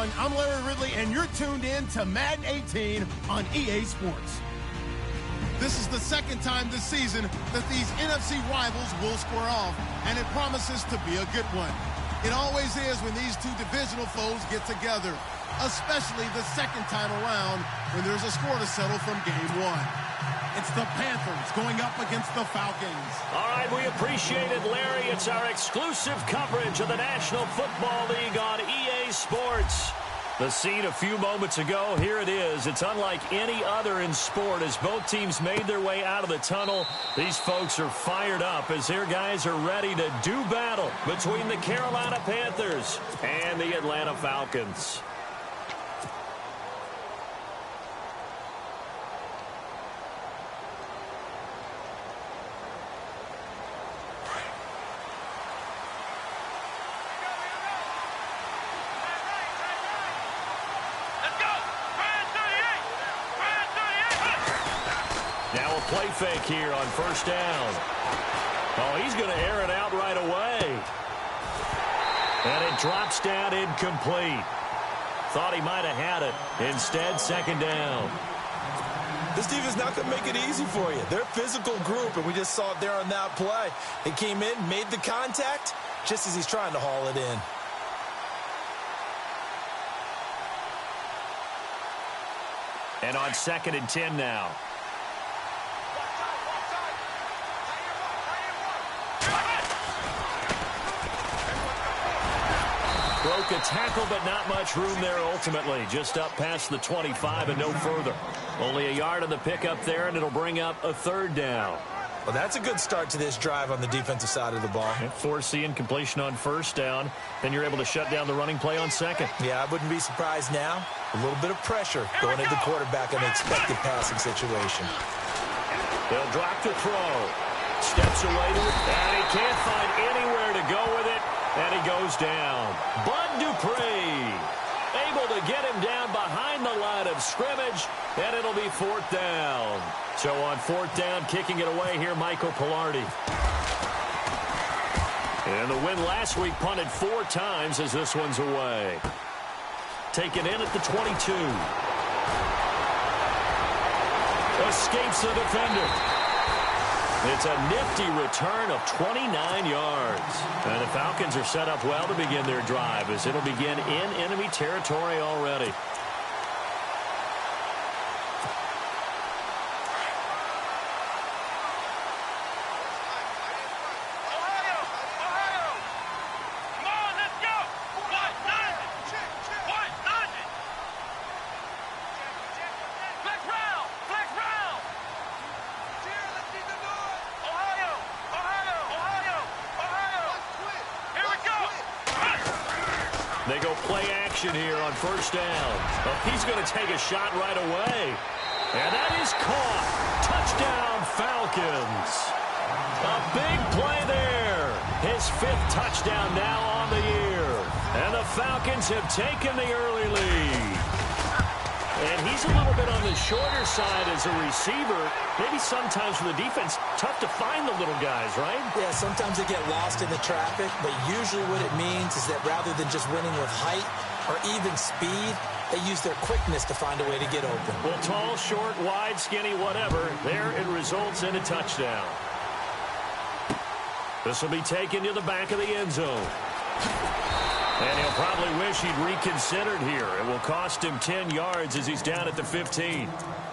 everyone. I'm Larry Ridley, and you're tuned in to Madden 18 on EA Sports. This is the second time this season that these NFC rivals will square off, and it promises to be a good one. It always is when these two divisional foes get together, especially the second time around when there's a score to settle from game one. It's the Panthers going up against the Falcons. All right, we appreciate it, Larry. It's our exclusive coverage of the National Football League on EA Sports. The scene a few moments ago, here it is. It's unlike any other in sport as both teams made their way out of the tunnel. These folks are fired up as their guys are ready to do battle between the Carolina Panthers and the Atlanta Falcons. Play fake here on first down. Oh, he's going to air it out right away. And it drops down incomplete. Thought he might have had it. Instead, second down. This defense not going to make it easy for you. They're a physical group, and we just saw it there on that play. They came in, made the contact, just as he's trying to haul it in. And on 2nd and 10 now. Broke a tackle, but not much room there ultimately. Just up past the 25 and no further. Only a yard on the pickup there, and it'll bring up a third down. Well, that's a good start to this drive on the defensive side of the ball. Force the incompletion on first down. Then you're able to shut down the running play on second. Yeah, I wouldn't be surprised now. A little bit of pressure going into the quarterback in an expected passing situation. They'll drop to throw. Steps away to it, and he can't find anywhere to go with it. And he goes down. Bud Dupree able to get him down behind the line of scrimmage, and it'll be 4th down. So on 4th down, kicking it away here, Michael Pilardi. And the win last week punted 4 times as this one's away. Taken in at the 22. Escapes the defender. It's a nifty return of 29 yards. And the Falcons are set up well to begin their drive as it'll begin in enemy territory already. They go play action here on first down. Oh, he's going to take a shot right away. And that is caught. Touchdown, Falcons. A big play there. His 5th touchdown now on the year. And the Falcons have taken the early lead. And he's a little bit on the shorter side as a receiver. Maybe sometimes for the defense, tough to find the little guys, right? Yeah, sometimes they get lost in the traffic, but usually what it means is that rather than just winning with height or even speed, they use their quickness to find a way to get open. Well, tall, short, wide, skinny, whatever, there it results in a touchdown. This will be taken to the back of the end zone. And he'll probably wish he'd reconsidered here. It will cost him 10 yards as he's down at the 15.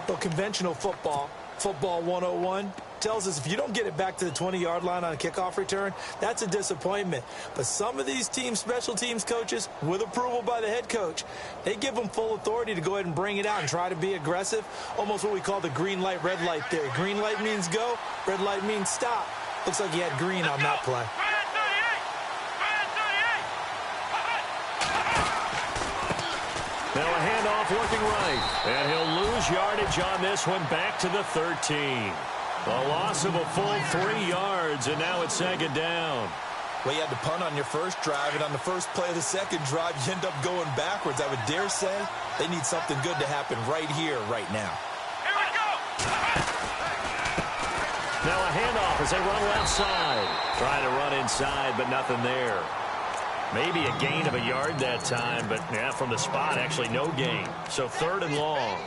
Well, conventional football 101, tells us if you don't get it back to the 20-yard line on a kickoff return, that's a disappointment. But some of these teams, special teams coaches, with approval by the head coach, they give them full authority to go ahead and bring it out and try to be aggressive, almost what we call the green light, red light theory. Green light means go, red light means stop. Looks like he had green on that play. Now a handoff working right, and he'll lose yardage on this one back to the 13. A loss of a full 3 yards, and now it's second down. Well, you had to punt on your first drive, and on the first play of the second drive, you end up going backwards. I would dare say they need something good to happen right here, right now. Here we go! Now a handoff as they run left side. Trying to run inside, but nothing there. Maybe a gain of a yard that time, but yeah, from the spot, actually no gain. So 3rd and long.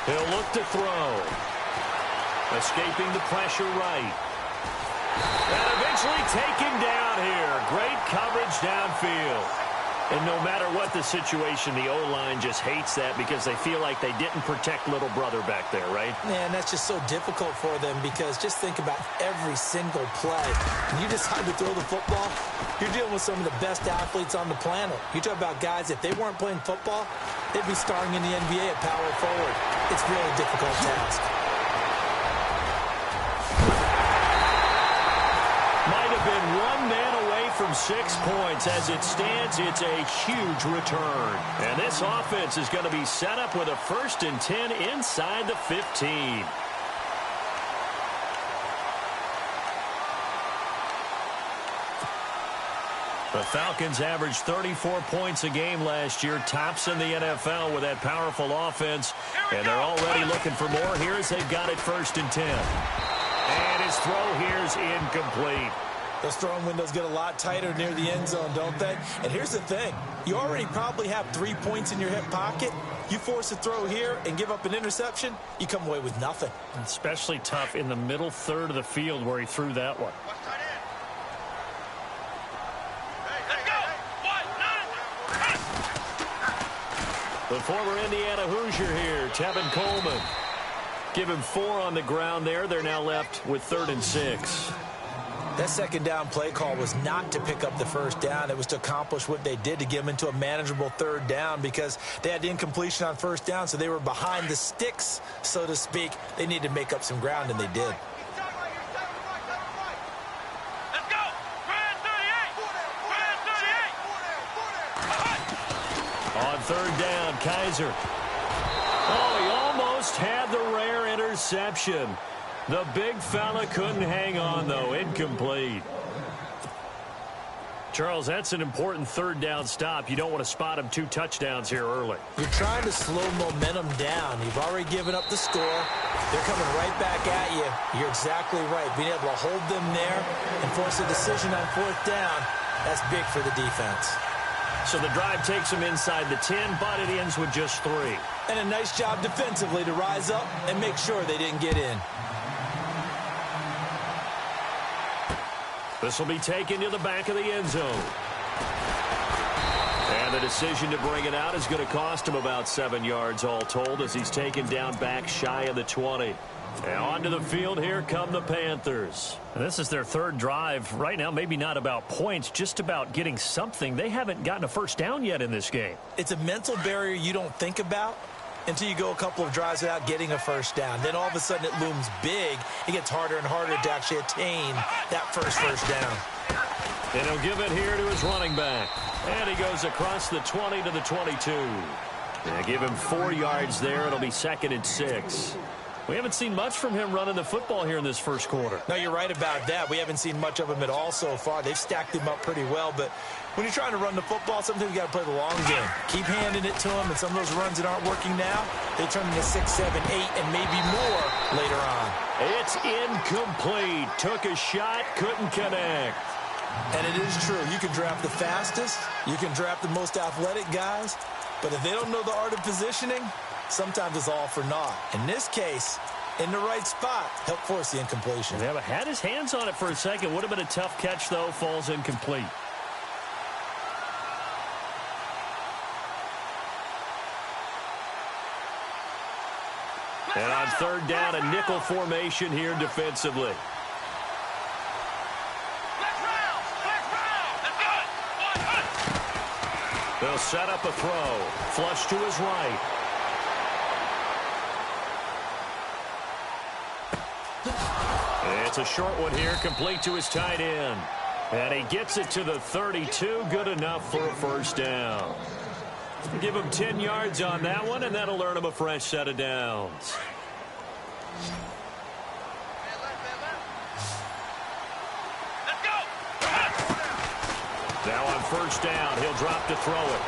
He'll look to throw. Escaping the pressure right. And eventually taken down here. Great coverage downfield. And no matter what the situation, the O-line just hates that because they feel like they didn't protect little brother back there, right? Man, that's just so difficult for them because just think about every single play. When you decide to throw the football, you're dealing with some of the best athletes on the planet. You talk about guys, if they weren't playing football, they'd be starring in the NBA at power forward. It's really a difficult task. Might have been one man away from 6 points. As it stands, it's a huge return. And this offense is going to be set up with a 1st and 10 inside the 15. The Falcons averaged 34 points a game last year, tops in the NFL with that powerful offense, and they're already looking for more. Here's they've got it 1st and 10. And his throw here's incomplete. Those throwing windows get a lot tighter near the end zone, don't they? And here's the thing. You already probably have 3 points in your hip pocket. You force a throw here and give up an interception, you come away with nothing. Especially tough in the middle 3rd of the field where he threw that one. The former Indiana Hoosier here, Tevin Coleman. Give him 4 on the ground there. They're now left with 3rd and 6. That 2nd down play call was not to pick up the 1st down. It was to accomplish what they did, to get them into a manageable 3rd down because they had incompletion on 1st down, so they were behind the sticks, so to speak. They needed to make up some ground, and they did. On 3rd down, Kaiser. Oh, he almost had the rare interception. The big fella couldn't hang on, though. Incomplete. Charles, that's an important 3rd down stop. You don't want to spot him 2 touchdowns here early. You're trying to slow momentum down. You've already given up the score. They're coming right back at you. You're exactly right. Being able to hold them there and force a decision on 4th down, that's big for the defense. So the drive takes them inside the 10, but it ends with just 3. And a nice job defensively to rise up and make sure they didn't get in. This will be taken to the back of the end zone. And the decision to bring it out is going to cost him about 7 yards all told as he's taken down back shy of the 20. And onto the field, here come the Panthers. And this is their 3rd drive. Right now, maybe not about points, just about getting something. They haven't gotten a 1st down yet in this game. It's a mental barrier you don't think about until you go a couple of drives without getting a 1st down. Then all of a sudden it looms big. It gets harder and harder to actually attain that first down. And he'll give it here to his running back. And he goes across the 20 to the 22. And give him 4 yards there. It'll be 2nd and 6. We haven't seen much from him running the football here in this 1st quarter. No, you're right about that. We haven't seen much of him at all so far. They've stacked him up pretty well, but when you're trying to run the football, sometimes you got to play the long game. Keep handing it to him, and some of those runs that aren't working now, they turn into 6, 7, 8, and maybe more later on. It's incomplete. Took a shot, couldn't connect. And it is true. You can draft the fastest. You can draft the most athletic guys. But if they don't know the art of positioning, sometimes it's all for naught. In this case, in the right spot, help force the incompletion. Yeah, but had his hands on it for a second. Would have been a tough catch, though. Falls incomplete. And on 3rd down, a nickel formation here defensively. They'll set up a throw. Flush to his right. It's a short one here, complete to his tight end. And he gets it to the 32, good enough for a 1st down. Give him 10 yards on that one, and that'll earn him a fresh set of downs. Now on first down, he'll drop to throw it.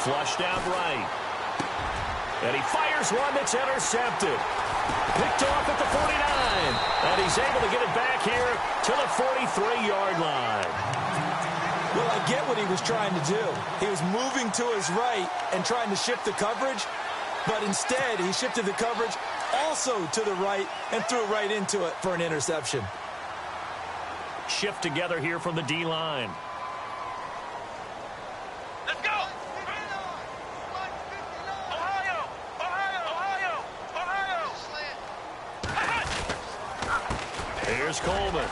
Flushed out right. And he fires one that's intercepted. Picked off at the 49. And he's able to get it back here to the 43-yard line. Well, I get what he was trying to do. He was moving to his right and trying to shift the coverage. But instead, he shifted the coverage also to the right and threw right into it for an interception. Shift together here from the D-line. Let's go! Ohio! Ohio! Ohio! Ohio! Here's Coleman.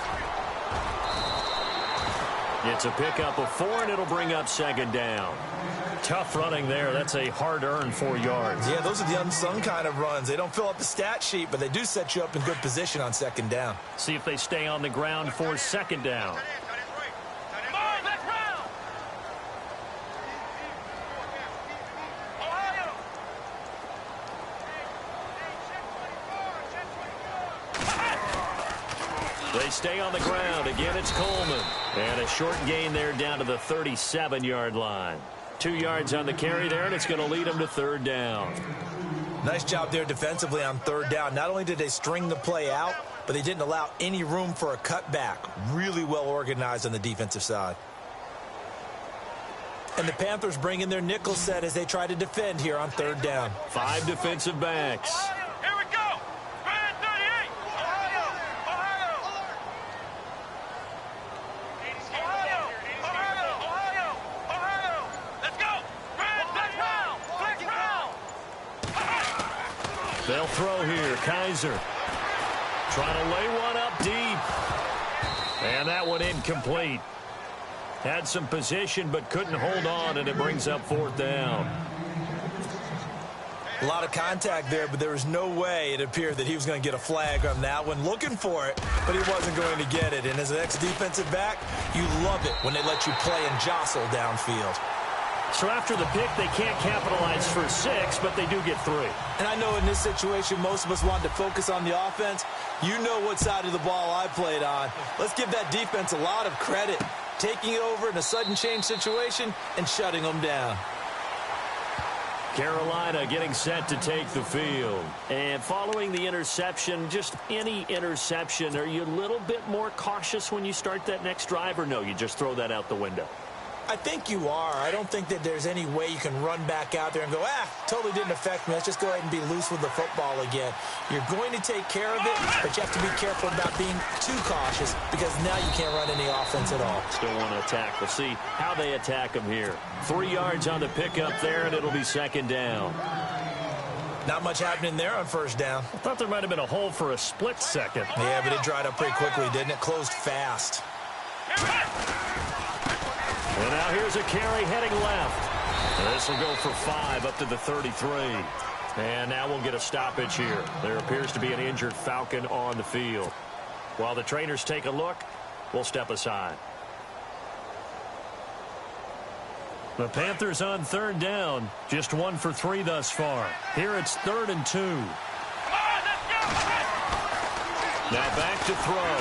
It's a pickup of 4, and it'll bring up second down. Tough running there. That's a hard-earned 4 yards. Yeah, those are the unsung kind of runs. They don't fill up the stat sheet, but they do set you up in good position on second down. See if they stay on the ground for second down. They stay on the ground. Again, it's Coleman. And a short gain there down to the 37-yard line. 2 yards on the carry there, and it's going to lead them to third down. Nice job there defensively on third down. Not only did they string the play out, but they didn't allow any room for a cutback. Really well organized on the defensive side. And the Panthers bring in their nickel set as they try to defend here on third down. 5 defensive backs. Here we go! Red 38! Ohio! Ohio! Ohio! Ohio! Ohio! Let's go! Red, flex round! They'll throw here. Kaiser trying to lay one up deep. And that one incomplete. Had some position but couldn't hold on, and it brings up fourth down. A lot of contact there, but there was no way it appeared that he was going to get a flag on that one. Looking for it, but he wasn't going to get it. And as an ex-defensive back, you love it when they let you play and jostle downfield. So after the pick, they can't capitalize for 6, but they do get 3. And I know in this situation, most of us want to focus on the offense. You know what side of the ball I played on. Let's give that defense a lot of credit, taking it over in a sudden change situation and shutting them down. Carolina getting set to take the field. And following the interception, just any interception, are you a little bit more cautious when you start that next drive, or no, you just throw that out the window? I think you are. I don't think that there's any way you can run back out there and go, totally didn't affect me. Let's just go ahead and be loose with the football again. You're going to take care of it, but you have to be careful about being too cautious because now you can't run any offense at all. Still want to attack. We'll see how they attack them here. 3 yards on the pickup there, and it'll be second down. Not much happening there on first down. I thought there might have been a hole for a split second. Yeah, but it dried up pretty quickly, didn't it? Closed fast. And now here's a carry heading left. And this will go for 5 up to the 33. And now we'll get a stoppage here. There appears to be an injured Falcon on the field. While the trainers take a look, we'll step aside. The Panthers on third down. Just 1 for 3 thus far. Here it's 3rd and 2. Now back to throw.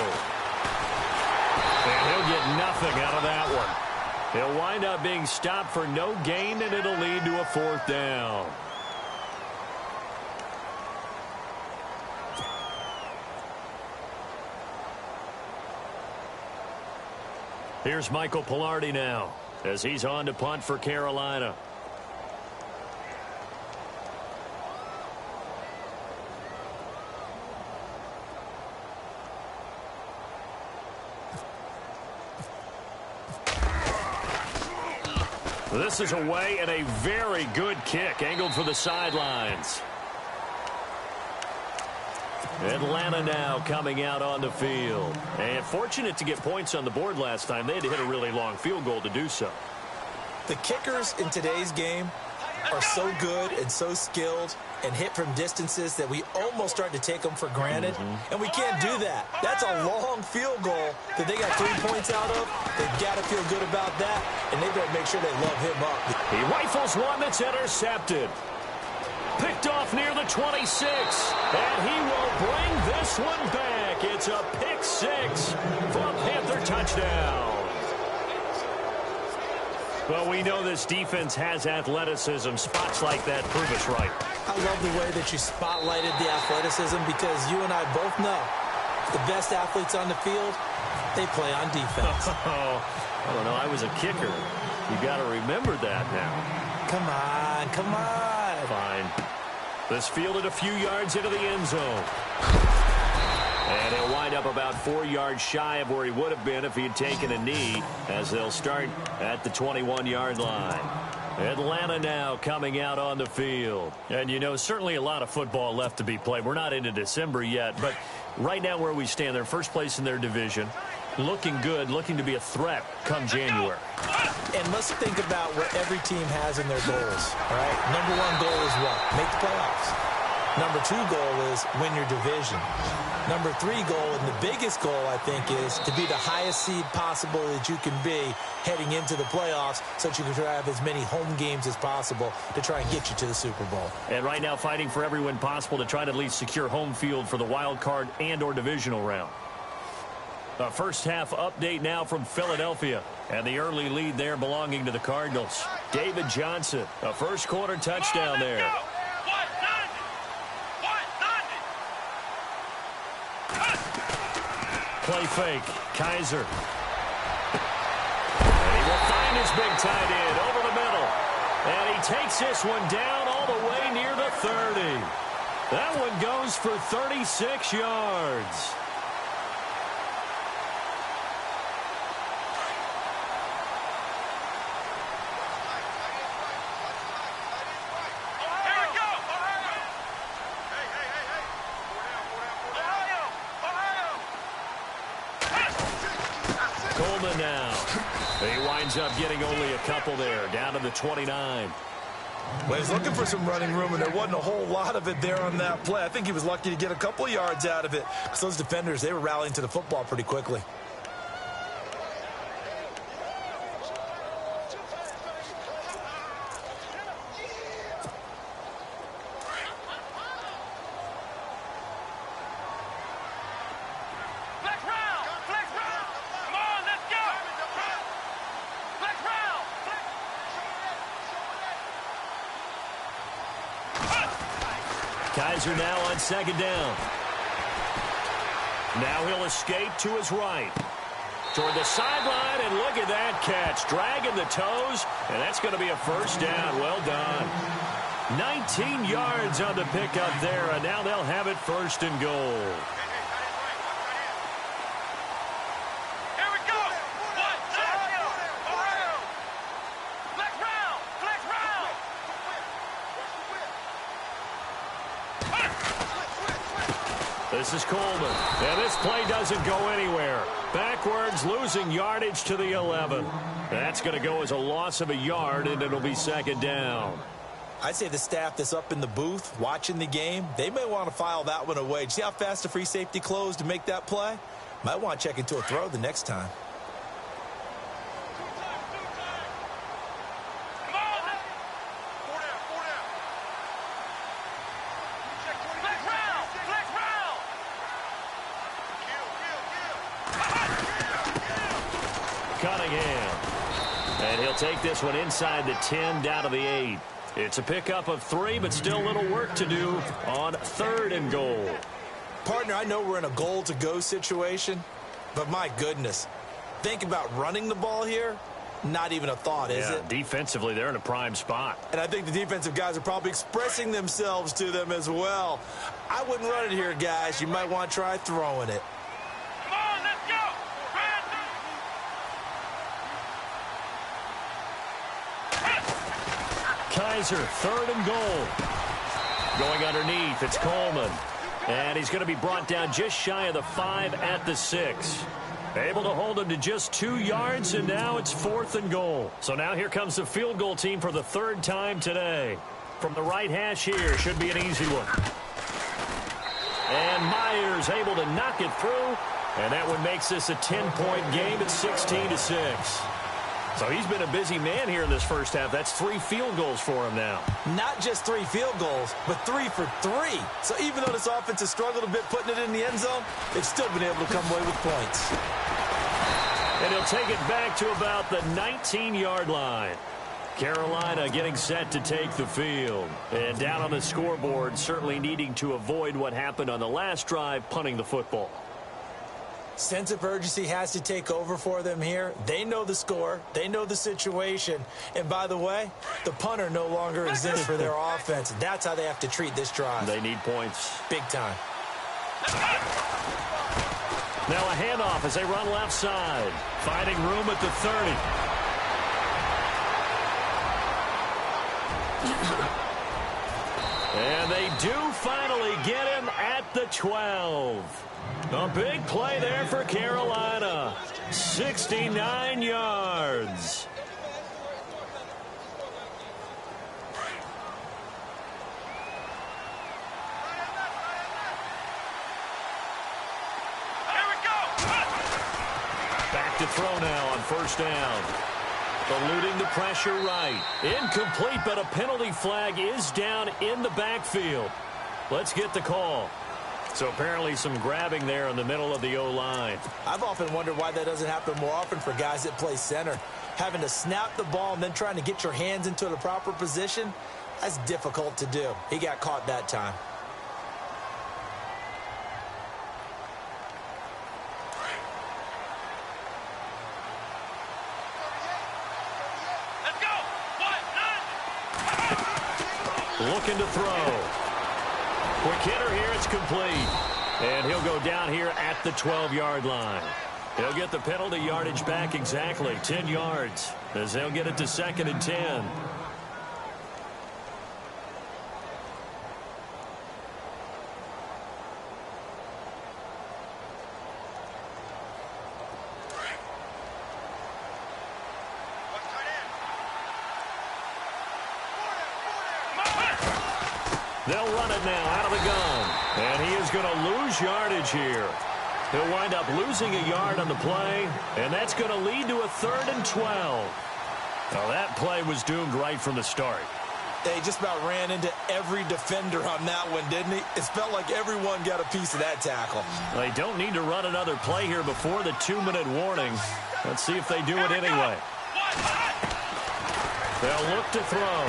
And he'll get nothing out of that one. He'll wind up being stopped for no gain, and it'll lead to a 4th down. Here's Michael Pilardi now as he's on to punt for Carolina. This is away and a very good kick, angled for the sidelines. Atlanta now coming out on the field. And fortunate to get points on the board last time. They had to hit a really long field goal to do so. The kickers in today's game are so good and so skilled and hit from distances that we almost start to take them for granted. And we can't do that. That's a long field goal that they got 3 points out of. They've got to feel good about that, and they better make sure they love him up. He rifles one that's intercepted. Picked off near the 26, and he will bring this one back. It's a pick 6 for a Panther touchdown. Well, we know this defense has athleticism. Spots like that prove us right. I love the way that you spotlighted the athleticism because you and I both know the best athletes on the field, they play on defense. I don't know. I was a kicker. You got to remember that now. Come on, come on. Fine. This fielded a few yards into the end zone. And he'll wind up about 4 yards shy of where he would have been if he had taken a knee, as they'll start at the 21-yard line. Atlanta now coming out on the field. And, you know, certainly a lot of football left to be played. We're not into December yet, but right now where we stand, they're first place in their division. Looking good, looking to be a threat come January. And let's think about what every team has in their goals, all right? Number 1 goal is what? Make the playoffs. Number 2 goal is win your division. Number 3 goal, and the biggest goal, I think, is to be the highest seed possible that you can be heading into the playoffs so that you can try to have as many home games as possible to try and get you to the Super Bowl. And right now fighting for every win possible to try to at least secure home field for the wild card and or divisional round. The first half update now from Philadelphia. And the early lead there belonging to the Cardinals. David Johnson, a first quarter touchdown there. Play fake. Kaiser. And he will find his big tight end over the middle. And he takes this one down all the way near the 30. That one goes for 36 yards. Coleman now. He winds up getting only a couple there, down to the 29. Well, he's looking for some running room, and there wasn't a whole lot of it there on that play. I think he was lucky to get a couple of yards out of it. Because those defenders, they were rallying to the football pretty quickly. Kaiser now on second down. Now he'll escape to his right. Toward the sideline, and look at that catch. Dragging the toes, and that's going to be a first down. Well done. 19 yards on the pickup there, and now they'll have it first and goal. This is Coleman. And this play doesn't go anywhere. Backwards, losing yardage to the 11. That's going to go as a loss of a yard, and it'll be second down. I'd say the staff that's up in the booth watching the game, they may want to file that one away. See how fast the free safety closed to make that play? Might want to check into a throw the next time. And he'll take this one inside the 10, down to the 8. It's a pickup of 3, but still a little work to do on third and goal. Partner, I know we're in a goal-to-go situation, but my goodness, think about running the ball here. Not even a thought, is it? Defensively, they're in a prime spot. And I think the defensive guys are probably expressing themselves to them as well. I wouldn't run it here, guys. You might want to try throwing it. Kaiser, third and goal. Going underneath, it's Coleman. And he's going to be brought down just shy of the 5 at the 6. Able to hold him to just 2 yards, and now it's fourth and goal. So now here comes the field goal team for the third time today. From the right hash here, should be an easy one. And Myers able to knock it through, and that one makes this a 10-point game at 16-6. So he's been a busy man here in this first half. That's 3 field goals for him now. Not just 3 field goals, but 3 for 3. So even though this offense has struggled a bit putting it in the end zone, they've still been able to come away with points. And he'll take it back to about the 19-yard line. Carolina getting set to take the field. And down on the scoreboard, certainly needing to avoid what happened on the last drive, punting the football. Sense of urgency has to take over for them here. They know the score. They know the situation. And by the way, the punter no longer exists for their offense. That's how they have to treat this drive. They need points. Big time. Now a handoff as they run left side. Finding room at the 30. And they do finally get him at the 12. A big play there for Carolina. 69 yards. Here we go. Back to throw now on first down. Eluding the pressure right. Incomplete, but a penalty flag is down in the backfield. Let's get the call. So apparently some grabbing there in the middle of the O-line. I've often wondered why that doesn't happen more often for guys that play center. Having to snap the ball and then trying to get your hands into the proper position, that's difficult to do. He got caught that time. Let's go. 1, 9. Looking to throw. Quick hitter here, it's complete. And he'll go down here at the 12-yard line. He'll get the penalty yardage back exactly, 10 yards, as they'll get it to 2nd and 10. They'll run it now out of the gun. And he is going to lose yardage here. He'll wind up losing a yard on the play, and that's going to lead to a 3rd and 12. Well, that play was doomed right from the start. They just about ran into every defender on that one, didn't he? It felt like everyone got a piece of that tackle. They don't need to run another play here before the 2-minute warning. Let's see if they do it anyway. They'll look to throw.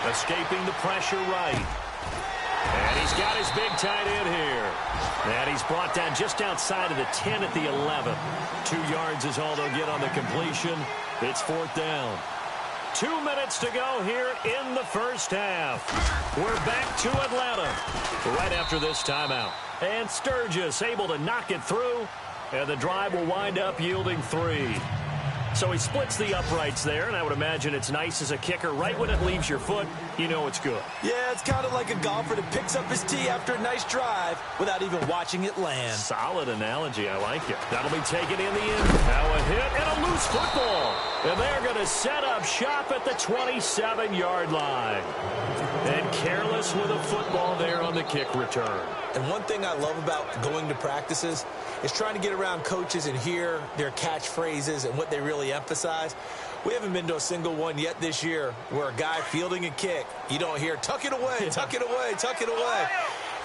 Escaping the pressure right. And he's got his big tight end here. And he's brought down just outside of the 10 at the 11. 2 yards is all they'll get on the completion. It's 4th down. 2 minutes to go here in the first half. We're back to Atlanta right after this timeout. And Sturgis able to knock it through. And the drive will wind up yielding 3. So he splits the uprights there, and I would imagine it's nice as a kicker. Right when it leaves your foot, you know it's good. Yeah, it's kind of like a golfer that picks up his tee after a nice drive without even watching it land. Solid analogy. I like it. That'll be taken in the end. Now a hit and a loose football. And they're going to set up shop at the 27-yard line. And careless with a football there on the kick return. And one thing I love about going to practices is trying to get around coaches and hear their catchphrases and what they really emphasize. We haven't been to a single one yet this year where a guy fielding a kick, you don't hear, tuck it away, tuck it away, tuck it away.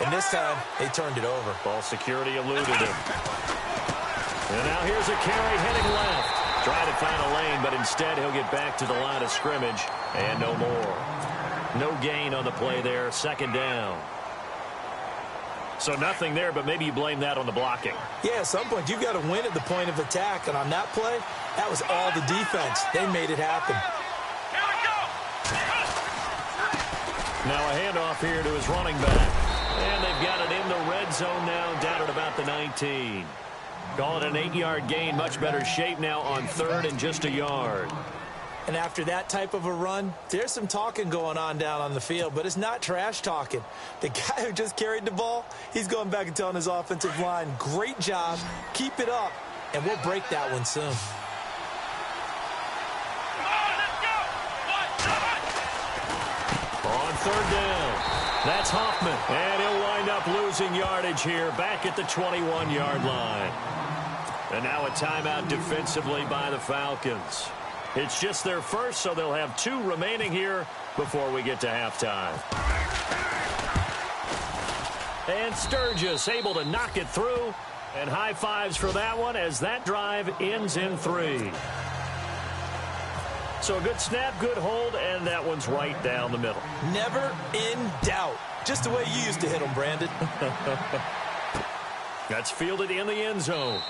And this time, they turned it over. Ball security eluded him. And now here's a carry heading left. Trying to find a lane, but instead he'll get back to the line of scrimmage. And no more. No gain on the play there. 2nd down. So nothing there, but maybe you blame that on the blocking. Yeah, at some point, you've got to win at the point of attack. And on that play, that was all the defense. They made it happen. Here we go. Now a handoff here to his running back. And they've got it in the red zone now, down at about the 19. Call it an 8-yard gain. Much better shape now on 3rd and just a yard. And after that type of a run, there's some talking going on down on the field, but it's not trash talking. The guy who just carried the ball, he's going back and telling his offensive line, great job, keep it up, and we'll break that one soon. On 3rd down, that's Hoffman, and he'll wind up losing yardage here back at the 21-yard line. And now a timeout defensively by the Falcons. It's just their first, so they'll have 2 remaining here before we get to halftime. And Sturgis able to knock it through, And high fives for that one as that drive ends in 3. So a good snap, good hold, and that one's right down the middle. Never in doubt. Just the way you used to hit them, Brandon. That's fielded in the end zone.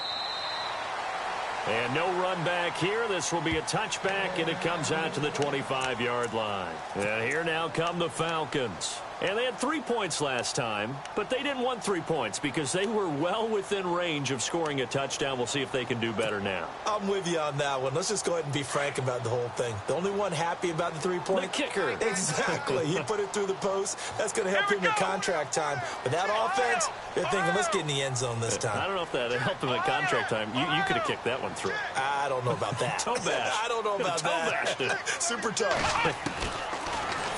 And no run back here. This will be a touchback, and it comes out to the 25-yard line. And here now come the Falcons. And they had 3 points last time, but they didn't want 3 points because they were well within range of scoring a touchdown. We'll see if they can do better now. I'm with you on that one. Let's just go ahead and be frank about the whole thing. The only one happy about the 3-point? The kicker. Exactly. He put it through the post. That's going to help him in contract time. But that offense, they're thinking, let's get in the end zone this time. I don't know if that helped him in contract time. You could have kicked that one through. I don't know about that. Toe bash. I don't know about that. Toe bashed it. Super tough.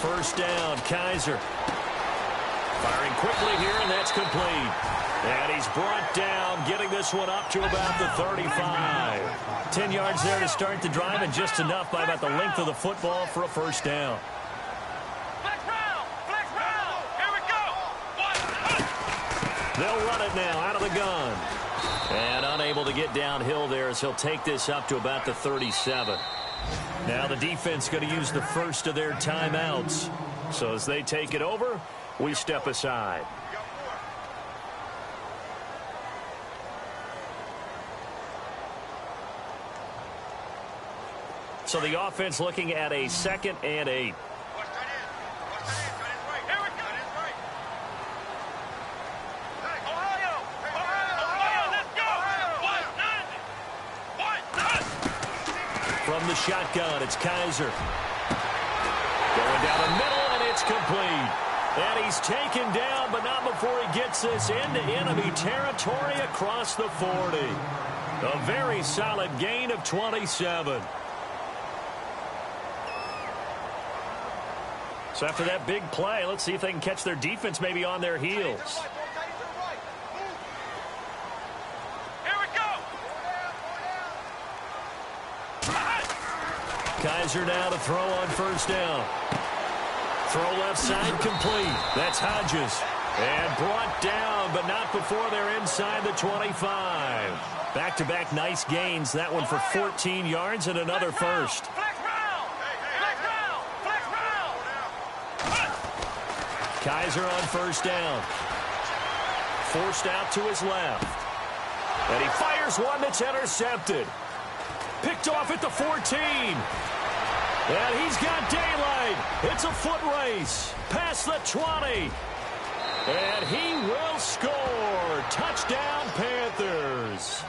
First down, Kaiser. Firing quickly here, and that's complete. And he's brought down, getting this one up to about the 35. 10 yards there to start the drive, and just enough by about the length of the football for a first down. Flex round, here we go. They'll run it now out of the gun. And unable to get downhill there as he'll take this up to about the 37. Now the defense going to use the first of their timeouts. So as they take it over, we step aside. So the offense looking at a 2nd and 8. From the shotgun, it's Kaiser. Going down the middle, and it's complete. And he's taken down, but not before he gets this into enemy territory across the 40. A very solid gain of 27. So after that big play, let's see if they can catch their defense maybe on their heels. Kaiser now to throw on first down. Throw left side complete. That's Hodges. And brought down, but not before they're inside the 25. Back-to-back nice gains. That one for 14 yards and another first. Kaiser on first down. Forced out to his left. And he fires one that's intercepted. Picked off at the 14. And he's got daylight. It's a foot race. Past the 20. And he will score. Touchdown, Panthers.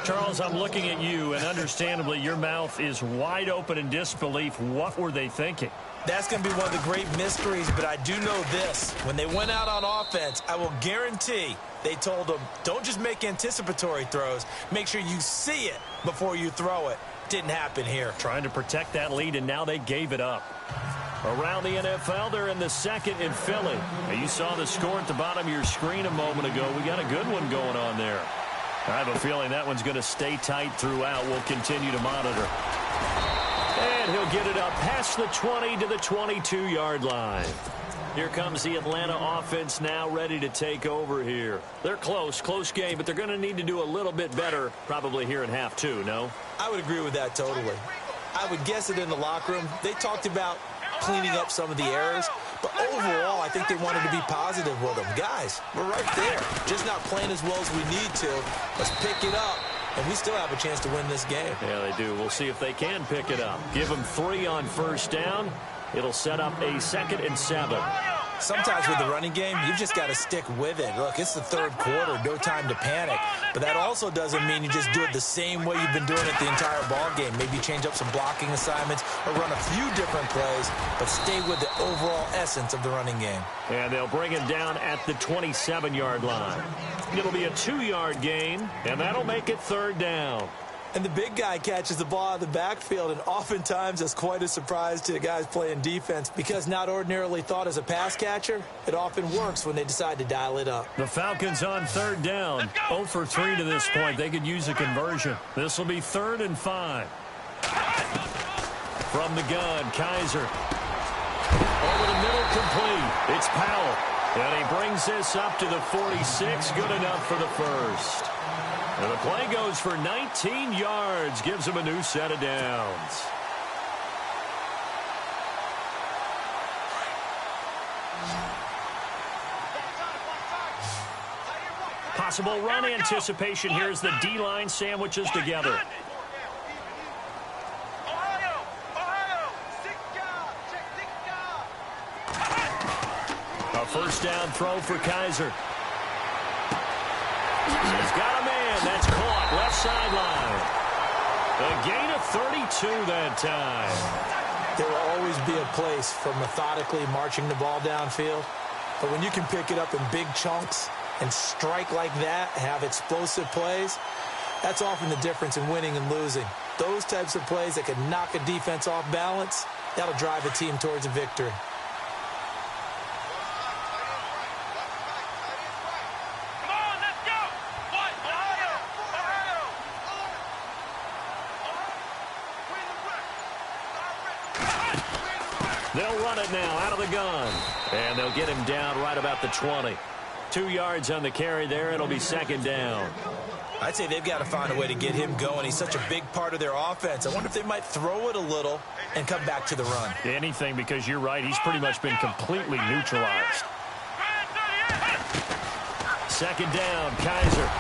Charles, I'm looking at you, and understandably, your mouth is wide open in disbelief. What were they thinking? That's going to be one of the great mysteries, but I do know this. When they went out on offense, I will guarantee they told them, don't just make anticipatory throws. Make sure you see it before you throw it. Didn't happen here. Trying to protect that lead, and now they gave it up. Around the NFL, they're in the 2nd in Philly. Now, you saw the score at the bottom of your screen a moment ago. We got a good one going on there. I have a feeling that one's going to stay tight throughout. We'll continue to monitor. And he'll get it up past the 20 to the 22-yard line. Here comes the Atlanta offense now ready to take over here. They're close game, but they're going to need to do a little bit better probably here in half 2, no? I would agree with that totally. I would guess it in the locker room. They talked about cleaning up some of the errors, but overall, I think they wanted to be positive with them. Guys, we're right there. Just not playing as well as we need to. Let's pick it up, and we still have a chance to win this game. Yeah, they do. We'll see if they can pick it up. Give them 3 on first down. It'll set up a 2nd and 7. Sometimes with the running game, you've just got to stick with it. Look, it's the 3rd quarter, no time to panic. But that also doesn't mean you just do it the same way you've been doing it the entire ball game. Maybe change up some blocking assignments or run a few different plays, but stay with the overall essence of the running game. And they'll bring it down at the 27-yard line. It'll be a 2-yard gain, and that'll make it 3rd down. And the big guy catches the ball out of the backfield, and oftentimes that's quite a surprise to the guys playing defense because not ordinarily thought as a pass catcher, it often works when they decide to dial it up. The Falcons on 3rd down. 0 for 3 to this point. They could use a conversion. This will be 3rd and 5. From the gun, Kaiser. Over the middle, complete. It's Powell. And he brings this up to the 46. Good enough for the first. And the play goes for 19 yards. Gives him a new set of downs. Possible run anticipation here as the D-line sandwiches together. A first down throw for Kaiser. He's got a man. That's caught. Left sideline. A gain of 32 that time. There will always be a place for methodically marching the ball downfield. But when you can pick it up in big chunks and strike like that, have explosive plays, that's often the difference in winning and losing. Those types of plays that can knock a defense off balance, that'll drive a team towards a victory. They'll run it now out of the gun. And they'll get him down right about the 20. 2 yards on the carry there. It'll be second down. I'd say they've got to find a way to get him going. He's such a big part of their offense. I wonder if they might throw it a little and come back to the run. Anything, because you're right. He's pretty much been completely neutralized. Second down, Kaiser.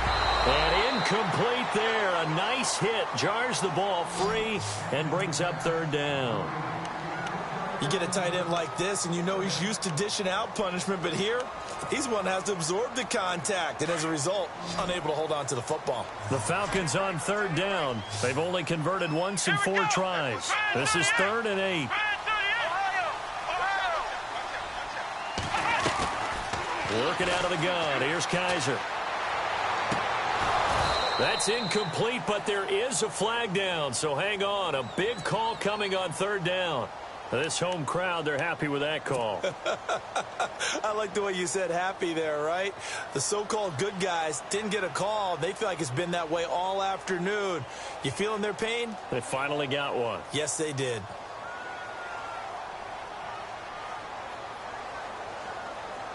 And incomplete there. A nice hit. Jars the ball free and brings up third down. You get a tight end like this, and you know he's used to dishing out punishment, but here, he's one that has to absorb the contact, and as a result, unable to hold on to the football. The Falcons on third down. They've only converted once in 4 tries. This is 3rd and 8. Working out of the gun. Here's Kaiser. That's incomplete, but there is a flag down, so hang on. A big call coming on third down. This home crowd, they're happy with that call. I like the way you said happy there, right? The so-called good guys didn't get a call. They feel like it's been that way all afternoon. You feeling their pain? They finally got one. Yes, they did.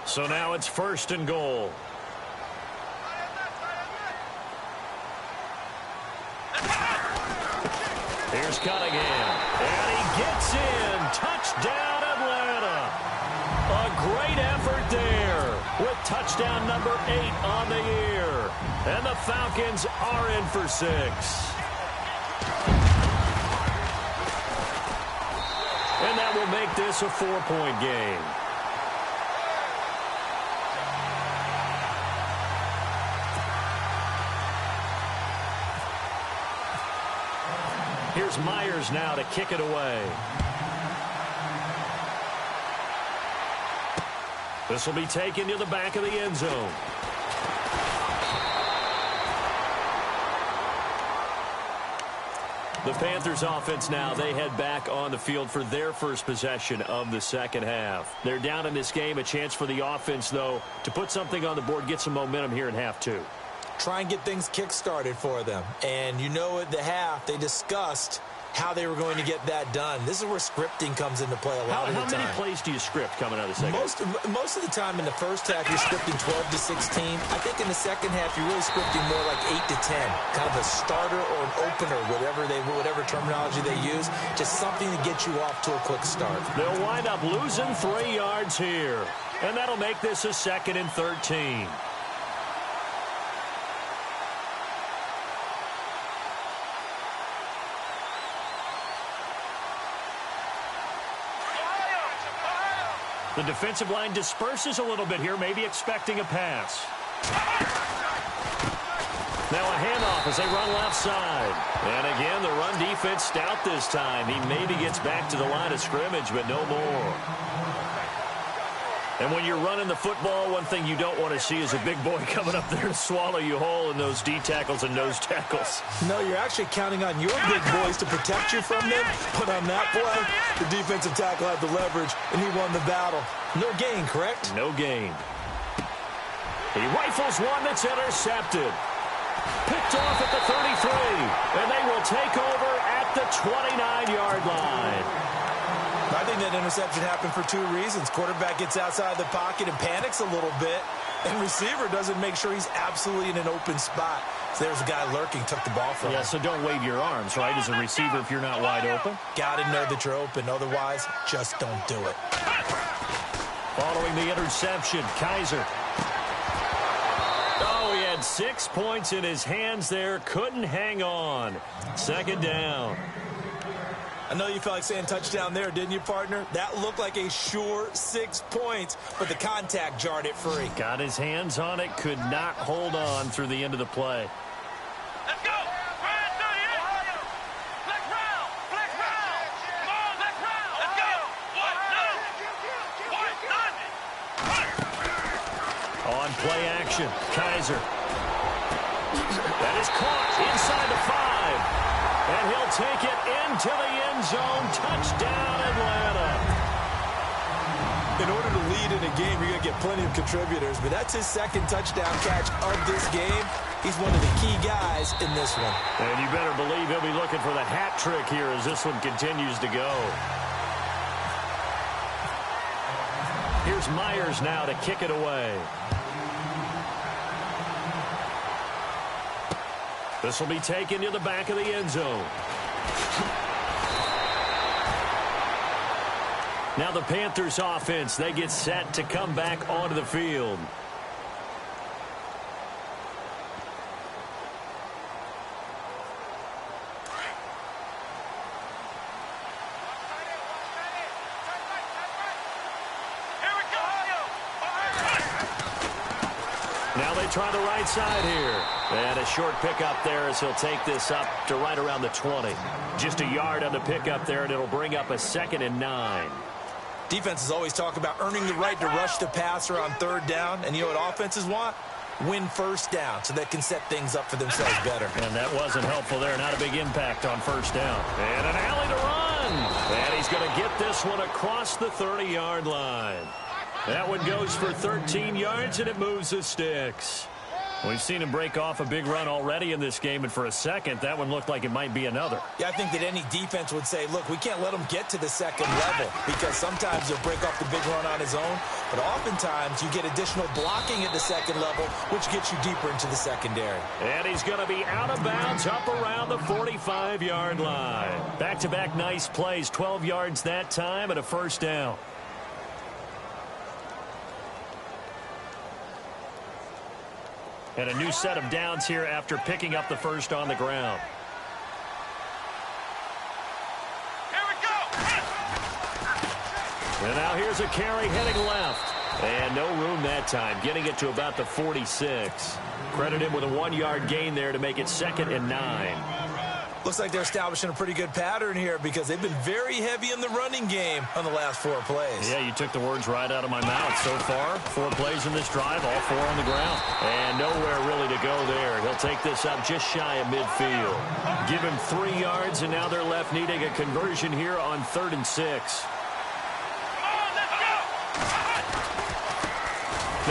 So now it's 1st and goal. Here's Cunningham. And he gets in. Touchdown, Atlanta. A great effort there with touchdown number 8 on the year. And the Falcons are in for 6. And that will make this a 4-point game. Here's Myers now to kick it away. This will be taken to the back of the end zone. The Panthers offense now, they head back on the field for their first possession of the second half. They're down in this game. A chance for the offense, though, to put something on the board, get some momentum here in half 2. Try and get things kick-started for them. And you know at the half, they discussed how they were going to get that done. This is where scripting comes into play a lot of the time. How many plays do you script coming out of the second half? Most of the time in the first half, you're scripting 12 to 16. I think in the second half, you're really scripting more like 8 to 10. Kind of a starter or an opener, whatever terminology they use. Just something to get you off to a quick start. They'll wind up losing 3 yards here. And that'll make this a 2nd and 13. The defensive line disperses a little bit here, maybe expecting a pass. Now a handoff as they run left side. And again, the run defense stout this time. He maybe gets back to the line of scrimmage, but no more. And when you're running the football, one thing you don't want to see is a big boy coming up there to swallow you whole in those D tackles and nose tackles. No, you're actually counting on your big boys to protect you from them. But on that play, the defensive tackle had the leverage, and he won the battle. No gain, correct? No gain. He rifles one that's intercepted. Picked off at the 33, and they will take over at the 29-yard line. I think think that interception happened for two reasons. Quarterback gets outside the pocket and panics a little bit, and receiver doesn't make sure he's absolutely in an open spot. So there's a guy lurking, took the ball from him. Yeah, so don't wave your arms, right, as a receiver if you're not wide open. Got to know that you're open. Otherwise, just don't do it. Following the interception, Kaiser. Oh, he had 6 points in his hands there. Couldn't hang on. Second down. I know you felt like saying touchdown there, didn't you, partner? That looked like a sure 6 points, but the contact jarred it free. Got his hands on it, could not hold on through the end of the play. Let's go! Ryan 38! Flex round! Flex round! Come on, flex round! Let's go! On play action, Kaiser. That is caught inside the 5. And he'll take it into the end zone. Touchdown, Atlanta. In order to lead in a game, you're going to get plenty of contributors, but that's his second touchdown catch of this game. He's one of the key guys in this one. And you better believe he'll be looking for the hat trick here as this one continues to go. Here's Myers now to kick it away. This will be taken to the back of the end zone. Now the Panthers offense, they get set to come back onto the field. Now they try the right side here. And a short pickup there as he'll take this up to right around the 20. Just a yard on the pickup there, and it'll bring up a 2nd and 9. Defenses always talk about earning the right to rush the passer on third down. And you know what offenses want? Win first down so they can set things up for themselves better. And that wasn't helpful there. Not a big impact on first down. And an alley to run. And he's going to get this one across the 30-yard line. That one goes for 13 yards, and it moves the sticks. We've seen him break off a big run already in this game, and for a second, that one looked like it might be another. Yeah, I think that any defense would say, look, we can't let him get to the second level because sometimes he'll break off the big run on his own, but oftentimes you get additional blocking at the second level, which gets you deeper into the secondary. And he's going to be out of bounds up around the 45-yard line. Back-to-back nice plays, 12 yards that time, and a first down. And a new set of downs here after picking up the first on the ground. Here we go! And now here's a carry heading left. And no room that time, getting it to about the 46. Credit him with a 1-yard gain there to make it 2nd and 9. Looks like they're establishing a pretty good pattern here because they've been very heavy in the running game on the last 4 plays. Yeah, you took the words right out of my mouth. So far, 4 plays in this drive, all 4 on the ground. And nowhere really to go there. He'll take this up just shy of midfield. Give him 3 yards, and now they're left needing a conversion here on 3rd and 6.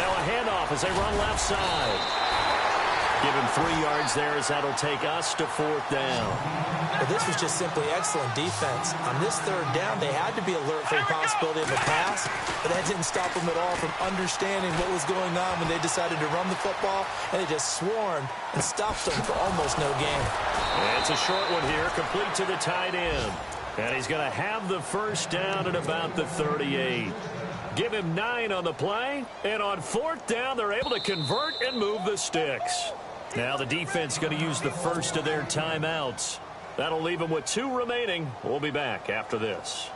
Now a handoff as they run left side. Give him 3 yards there as that'll take us to 4th down. But this was just simply excellent defense. On this 3rd down, they had to be alert for the possibility of a pass, but that didn't stop them at all from understanding what was going on when they decided to run the football, and they just swarmed and stopped them for almost no gain. And it's a short one here, complete to the tight end. And he's going to have the first down at about the 38. Give him 9 on the play, and on 4th down, they're able to convert and move the sticks. Now the defense going to use the first of their timeouts. That'll leave them with 2 remaining. We'll be back after this.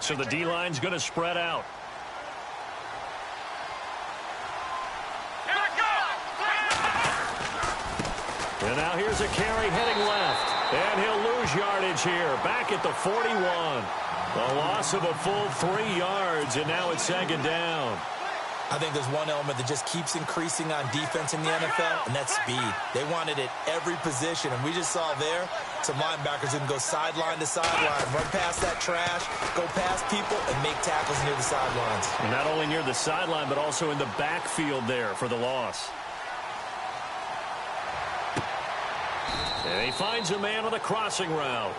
So the D-line's going to spread out. Here we go! And now here's a carry heading left. And he'll lose yardage here. Back at the 41. A loss of a full 3 yards, and now it's 2nd down. I think there's one element that just keeps increasing on defense in the NFL, and that's speed. They want it at every position, and we just saw there some linebackers who can go sideline to sideline, run past that trash, go past people, and make tackles near the sidelines. And not only near the sideline, but also in the backfield there for the loss. And he finds a man on a crossing route.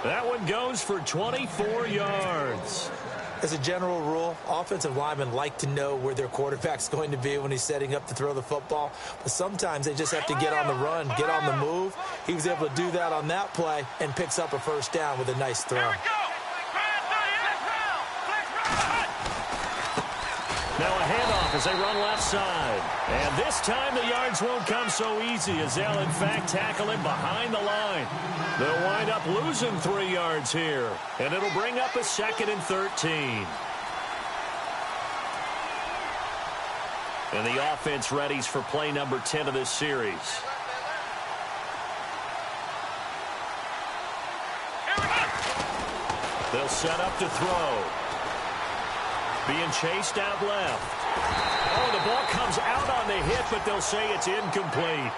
That one goes for 24 yards. As a general rule, offensive linemen like to know where their quarterback's going to be when he's setting up to throw the football. But sometimes they just have to get on the run, get on the move. He was able to do that on that play and picks up a first down with a nice throw. Now a handoff as they run left side. And this time the yards won't come so easy as they'll, in fact, tackle him behind the line. They'll wind up losing 3 yards here. And it'll bring up a 2nd and 13. And the offense readies for play number 10 of this series. They'll set up to throw. Being chased out left. Oh, the ball comes out on the hit, but they'll say it's incomplete.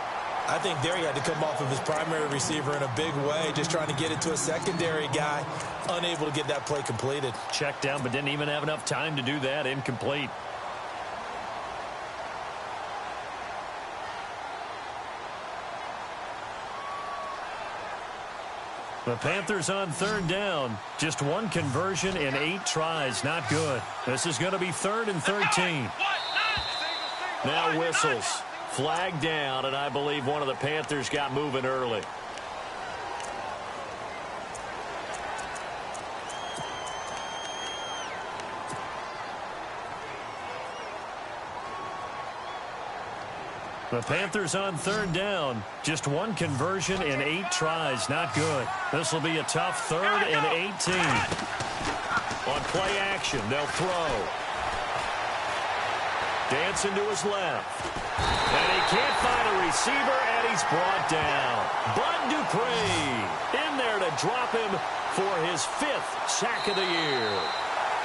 I think there he had to come off of his primary receiver in a big way, just trying to get it to a secondary guy, unable to get that play completed. Checked down, but didn't even have enough time to do that. Incomplete. The Panthers on 3rd down. Just 1 conversion in 8 tries. Not good. This is going to be 3rd and 13. Now whistles. Flag down, and I believe one of the Panthers got moving early. The Panthers on 3rd down. Just 1 conversion in 8 tries. Not good. This will be a tough 3rd and 18. On play action, they'll throw. Dancing to his left. And he can't find a receiver, and he's brought down. Bud Dupree in there to drop him for his 5th sack of the year.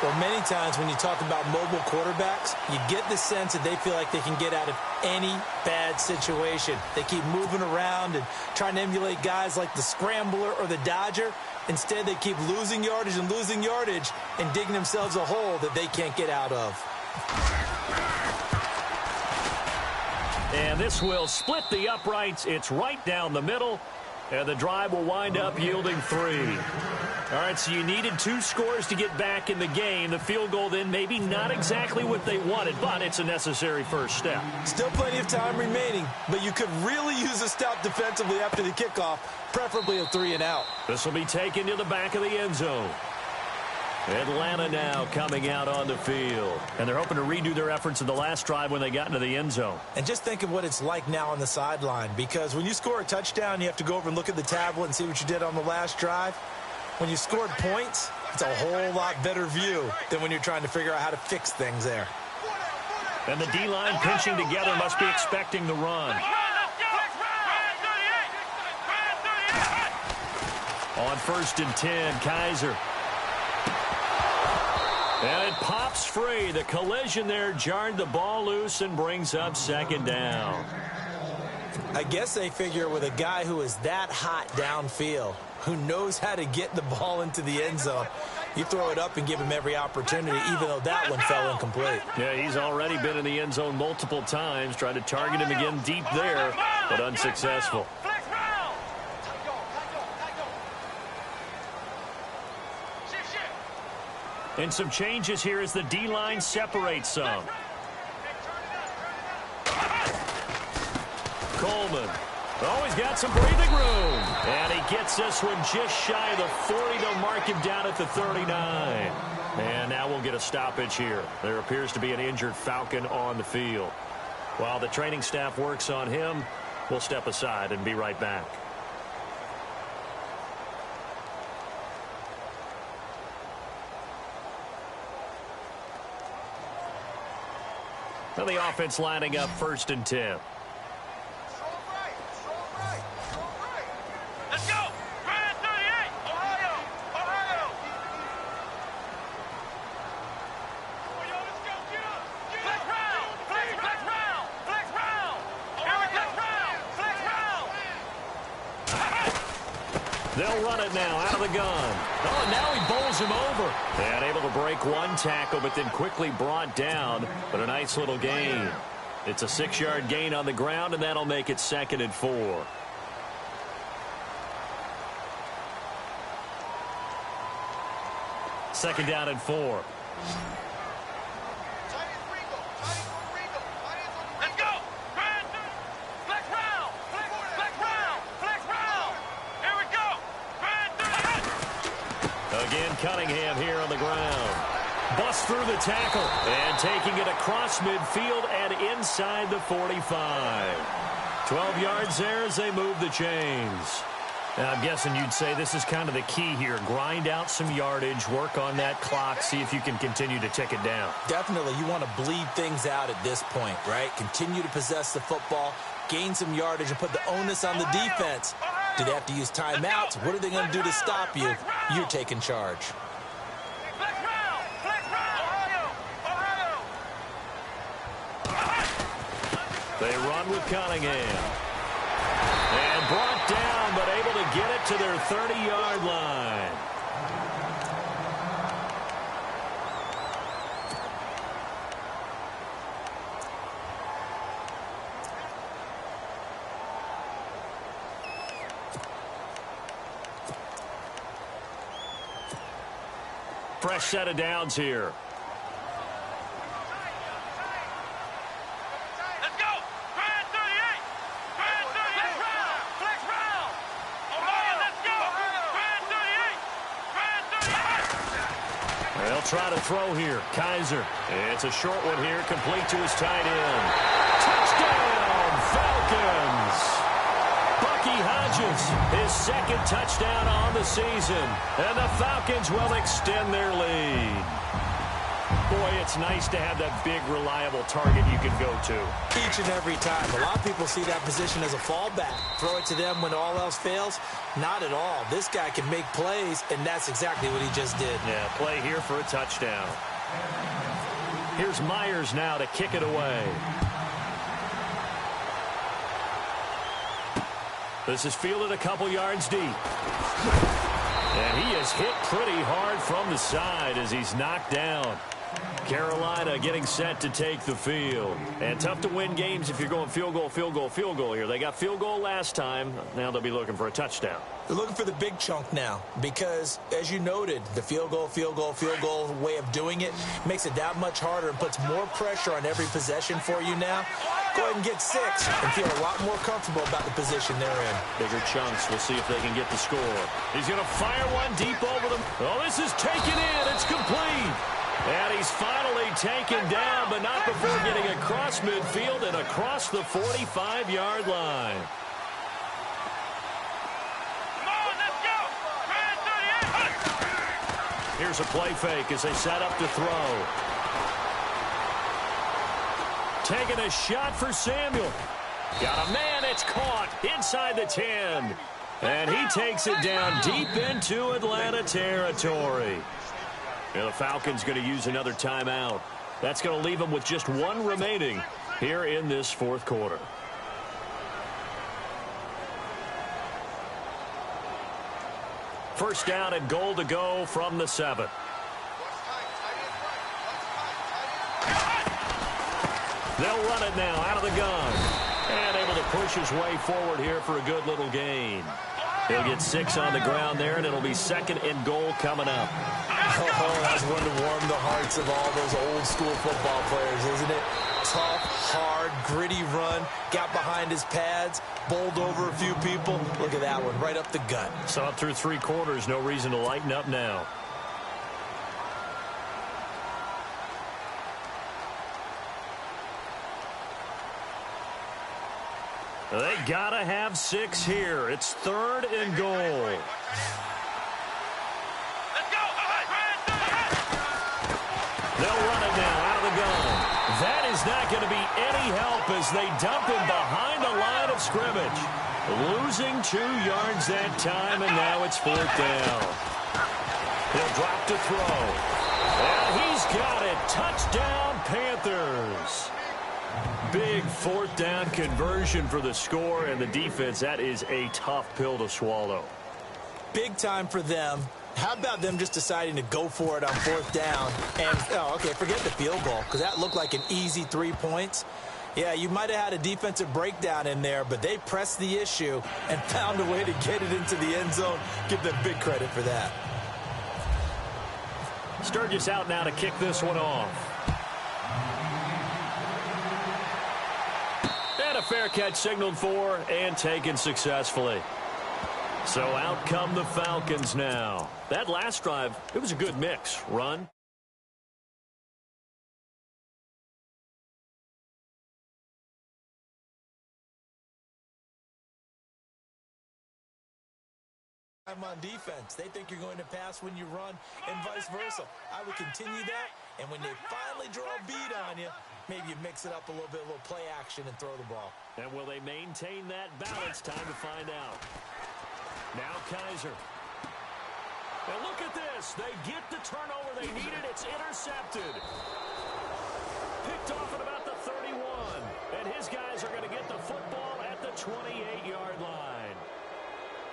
Well, many times when you talk about mobile quarterbacks, you get the sense that they feel like they can get out of any bad situation. They keep moving around and trying to emulate guys like the Scrambler or the Dodger. Instead, they keep losing yardage and digging themselves a hole that they can't get out of. And this will split the uprights. It's right down the middle. And the drive will wind up yielding 3. All right, so you needed 2 scores to get back in the game. The field goal then maybe not exactly what they wanted, but it's a necessary first step. Still plenty of time remaining, but you could really use a stop defensively after the kickoff, preferably a 3 and out. This will be taken to the back of the end zone. Atlanta now coming out on the field. And they're hoping to redo their efforts in the last drive when they got into the end zone. And just think of what it's like now on the sideline, because when you score a touchdown, you have to go over and look at the tablet and see what you did on the last drive. When you scored points, it's a whole lot better view than when you're trying to figure out how to fix things there. And the D-line pinching together must be expecting the run. On 1st and 10, Kaiser. And it pops free. The collision there jarred the ball loose and brings up 2nd down. I guess they figure with a guy who is that hot downfield, who knows how to get the ball into the end zone, you throw it up and give him every opportunity, even though that one fell incomplete. Yeah, he's already been in the end zone multiple times, tried to target him again deep there, but unsuccessful. And some changes here as the D-line separates some. Coleman. Oh, he's got some breathing room. And he gets this one just shy of the 40. They'll mark him down at the 39. And now we'll get a stoppage here. There appears to be an injured Falcon on the field. While the training staff works on him, we'll step aside and be right back. Now the offense lining up 1st and 10. Let's go! Ryan 38! Ohio! Ohio! Come on, yo, let's go! Get up! Flex round! Flex round! Flex round! Here we go! Flex round! They'll run it now out of the gun. Oh, and now he bowls him over. And able to break 1 tackle, but then quickly brought down. But a nice little gain. It's a 6-yard gain on the ground, and that'll make it 2nd and 4. Second down and 4. Let's go. Flex round. Flex round. Flex round. Here we go. Again, Cunningham here on the ground. Busts through the tackle and taking it across midfield and inside the 45. 12 yards there as they move the chains. Now, I'm guessing you'd say this is kind of the key here. Grind out some yardage, work on that clock, see if you can continue to tick it down. Definitely. You want to bleed things out at this point, right? Continue to possess the football, gain some yardage, and put the onus on the defense. Do they have to use timeouts? What are they going to do to stop you? You're taking charge. Flex round. Flex round. They run with Cunningham. And brought down, but able to get it to their 30-yard line. Fresh set of downs here. Let's go. Grand 38. Grand 38. Flex round. Ohio, let's go. Grand 38. Grand 38. They'll try to throw here. Kaiser. It's a short one here, complete to his tight end. Touchdown, Falcons. Bucky Hodges, his second touchdown on the season. And the Falcons will extend their lead. Boy, it's nice to have that big, reliable target you can go to. Each and every time. A lot of people see that position as a fallback. Throw it to them when all else fails. Not at all. This guy can make plays, and that's exactly what he just did. Yeah, play here for a touchdown. Here's Myers now to kick it away. This is fielded a couple yards deep. And he is hit pretty hard from the side as he's knocked down. Carolina getting set to take the field. And tough to win games if you're going field goal, field goal, field goal here. They got field goal last time. Now they'll be looking for a touchdown. They're looking for the big chunk now because, as you noted, the field goal way of doing it makes it that much harder and puts more pressure on every possession for you now. Go ahead and get 6 and feel a lot more comfortable about the position they're in. Bigger chunks. We'll see if they can get the score. He's going to fire one deep over them. Oh, this is taken in. It's complete. And he's finally taken down, but not before getting across midfield and across the 45-yard line. Come on, let's go. Grand 38. Here's a play fake as they set up to throw. Taking a shot for Samuel. Got a man, it's caught inside the 10. And he takes it down deep into Atlanta territory. And the Falcons going to use another timeout. That's going to leave them with just one remaining here in this fourth quarter. First down and goal to go from the 7. They'll run it now out of the gun. And able to push his way forward here for a good little gain. He'll get 6 on the ground there, and it'll be second and goal coming up. Oh, that's one to warm the hearts of all those old school football players, isn't it? Tough, hard, gritty run. Got behind his pads, bowled over a few people. Look at that one, right up the gut. Saw it through 3 quarters. No reason to lighten up now. They gotta have 6 here. It's third and goal. Let's go. They'll run it now out of the gun. That is not going to be any help as they dump him behind the line of scrimmage. Losing 2 yards that time, and now it's 4th down. He'll drop to throw. And he's got it. Touchdown, Panthers. Big 4th down conversion for the score, and the defense, that is a tough pill to swallow. Big time for them. How about them just deciding to go for it on 4th down? And, forget the field goal, because that looked like an easy 3 points. Yeah, you might have had a defensive breakdown in there, but they pressed the issue and found a way to get it into the end zone. Give them big credit for that. Sturgis out now to kick this one off. And a fair catch signaled for and taken successfully. So out come the Falcons now. That last drive, it was a good mix. Run. On defense, they think you're going to pass when you run and vice versa. I would continue that, and when they finally draw a beat on you, maybe you mix it up a little bit, a little play action, and throw the ball. And will they maintain that balance? Time to find out. Now Kaiser. And look at this. They get the turnover they needed. It's intercepted. Picked off at about the 31. And his guys are going to get the football at the 28-yard line.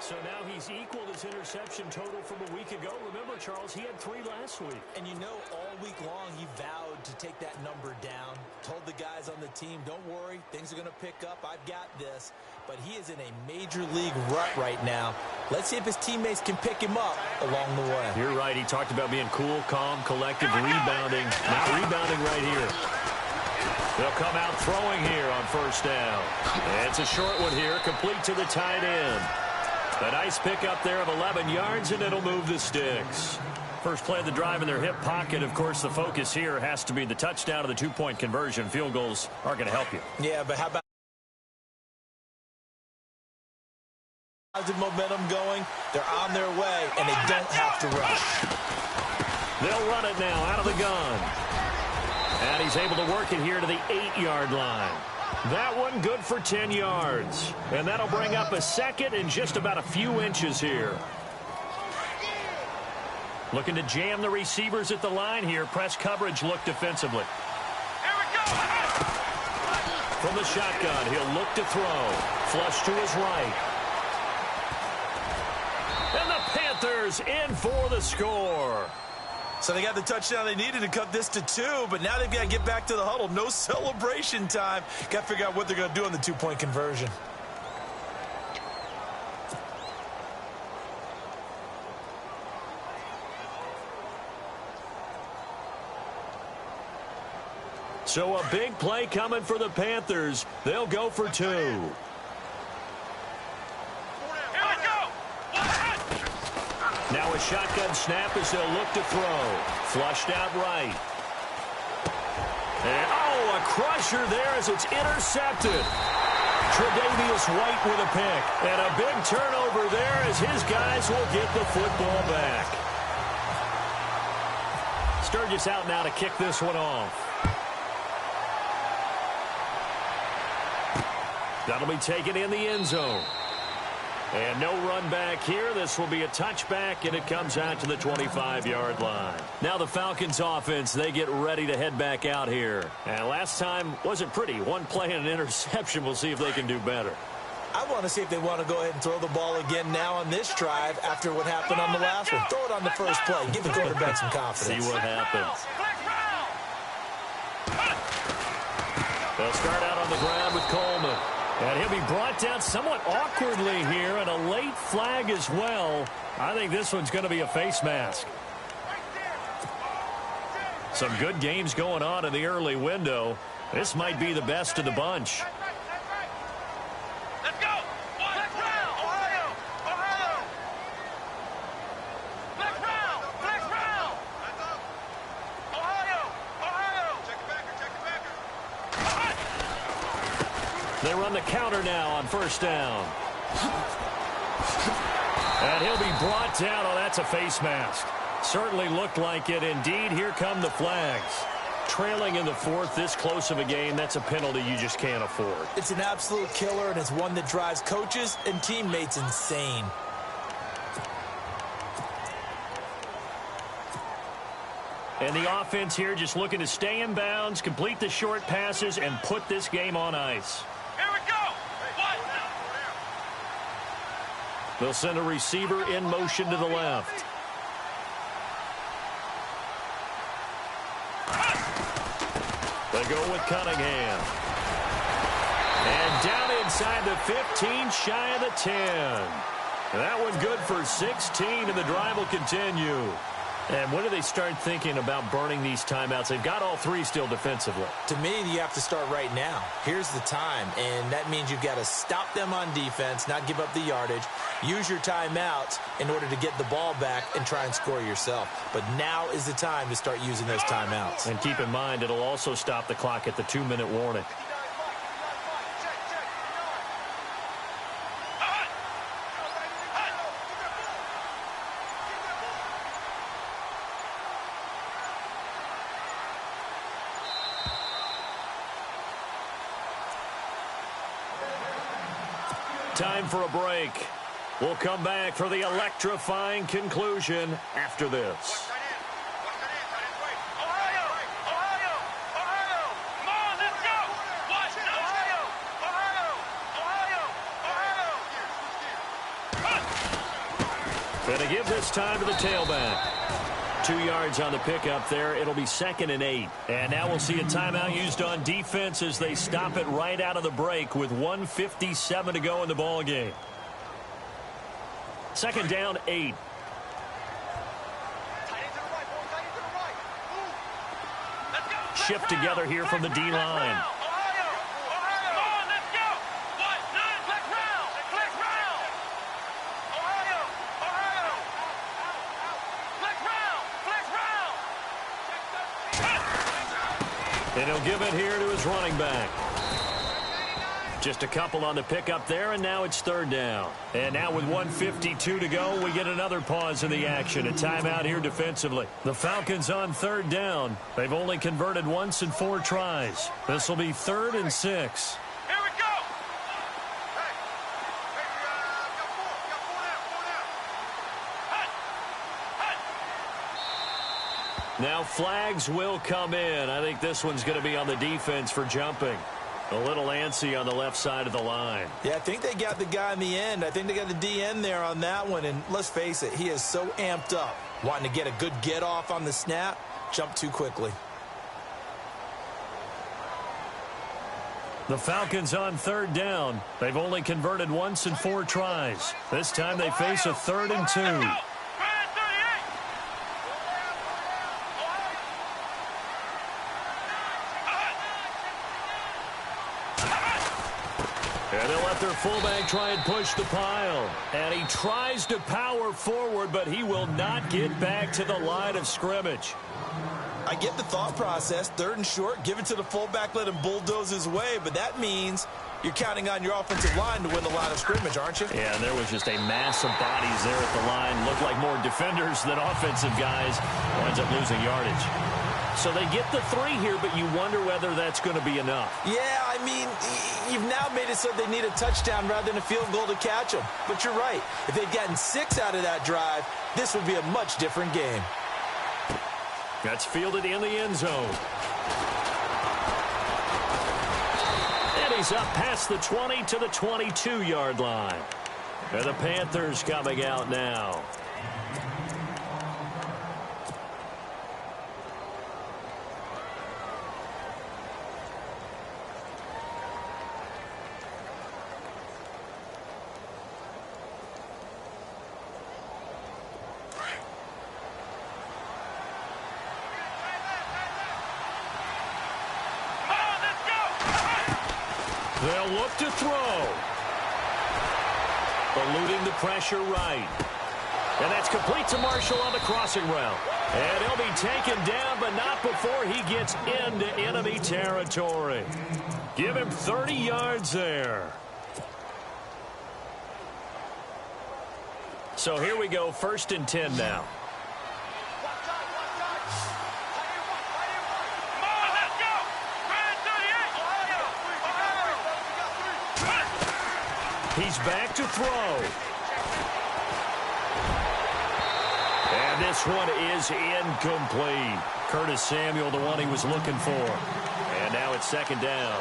So now he's equaled his interception total from a week ago. Remember, Charles, he had 3 last week. And you know, all week long he vowed to take that number down. Told the guys on the team, don't worry, things are going to pick up. I've got this. But he is in a major league rut right now. Let's see if his teammates can pick him up along the way. You're right. He talked about being cool, calm, collective, rebounding. Not rebounding right here. They'll come out throwing here on first down. And it's a short one here, complete to the tight end. A nice pickup there of 11 yards, and it'll move the sticks. First play of the drive in their hip pocket. Of course, the focus here has to be the touchdown of the 2-point conversion. Field goals aren't going to help you. Yeah, but how about positive momentum going? They're on their way, and they don't have to rush. They'll run it now out of the gun. And he's able to work it here to the 8-yard line. That one good for 10 yards. And that'll bring up a second and just about a few inches here. Looking to jam the receivers at the line here. Press coverage look defensively. Here we go. From the shotgun, he'll look to throw. Flush to his right. And the Panthers in for the score. So they got the touchdown they needed to cut this to 2, but now they've got to get back to the huddle. No celebration time. Got to figure out what they're going to do on the 2-point conversion. So a big play coming for the Panthers. They'll go for 2. Now a shotgun snap as they'll look to throw. Flushed out right. And, oh, a crusher there as it's intercepted. Tre'Davious White with a pick. And a big turnover there as his guys will get the football back. Sturgis out now to kick this one off. That'll be taken in the end zone. And no run back here. This will be a touchback, and it comes out to the 25-yard line. Now the Falcons offense, they get ready to head back out here. And last time wasn't pretty. One play and an interception. We'll see if they can do better. I want to see if they want to go ahead and throw the ball again now on this drive after what happened on the last one. Throw it on the first play. Give the quarterback some confidence. See what happens. They'll start out on the ground with Coleman. And he'll be brought down somewhat awkwardly here, and a late flag as well. I think this one's going to be a face mask. Some good games going on in the early window. This might be the best of the bunch. Let's go. Flex round. Ohio. Ohio. Flex round. Flex round. Ohio. Ohio. Check it backer. Check it backer. They run the counter now on first down. And he'll be brought down. Oh, that's a face mask. Certainly looked like it. Indeed, here come the flags. Trailing in the fourth, this close of a game, that's a penalty you just can't afford. It's an absolute killer, and it's one that drives coaches and teammates insane. And the offense here just looking to stay in bounds, complete the short passes, and put this game on ice. Here we go. What? They'll send a receiver in motion to the left. They go with Cunningham. And down inside the 15, shy of the 10. And that one good for 16, and the drive will continue. And when do they start thinking about burning these timeouts? They've got all three still defensively. To me, you have to start right now. Here's the time, and that means you've got to stop them on defense, not give up the yardage, use your timeouts in order to get the ball back and try and score yourself. But now is the time to start using those timeouts. And keep in mind, it'll also stop the clock at the 2-minute warning. Time for a break. We'll come back for the electrifying conclusion after this. Gonna give this time to the tailback. 2 yards on the pickup there. It'll be 2nd and 8. And now we'll see a timeout used on defense as they stop it right out of the break with 1:57 to go in the ball game. 2nd down, 8. Shift together here from the D-line. And he'll give it here to his running back. Just a couple on the pickup there, and now it's 3rd down. And now with 1:52 to go, we get another pause in the action. A timeout here defensively. The Falcons on 3rd down. They've only converted once in 4 tries. This will be 3rd and 6. Here we go. Now flags will come in. I think this one's going to be on the defense for jumping. A little antsy on the left side of the line. Yeah, I think they got the guy in the end. I think they got the DN there on that one. And let's face it, he is so amped up, wanting to get a good get off on the snap, jump too quickly. The Falcons on 3rd down. They've only converted once in 4 tries. This time they face a 3rd and 2. And they'll let their fullback try and push the pile. And he tries to power forward, but he will not get back to the line of scrimmage. I get the thought process. 3rd and short, give it to the fullback, let him bulldoze his way. But that means you're counting on your offensive line to win the line of scrimmage, aren't you? Yeah, and there was just a mass of bodies there at the line. Looked like more defenders than offensive guys. Winds up losing yardage. So they get the 3 here, but you wonder whether that's going to be enough. Yeah, I mean, you've now made it so they need a touchdown rather than a field goal to catch them. But you're right. If they'd gotten 6 out of that drive, this would be a much different game. That's fielded in the end zone. And he's up past the 20 to the 22-yard line. And the Panthers coming out now. They'll look to throw. Eluding the pressure right. And that's complete to Marshall on the crossing route. And he'll be taken down, but not before he gets into enemy territory. Give him 30 yards there. So here we go, 1st and 10 now. He's back to throw. And this one is incomplete. Curtis Samuel, the one he was looking for. And now it's 2nd down.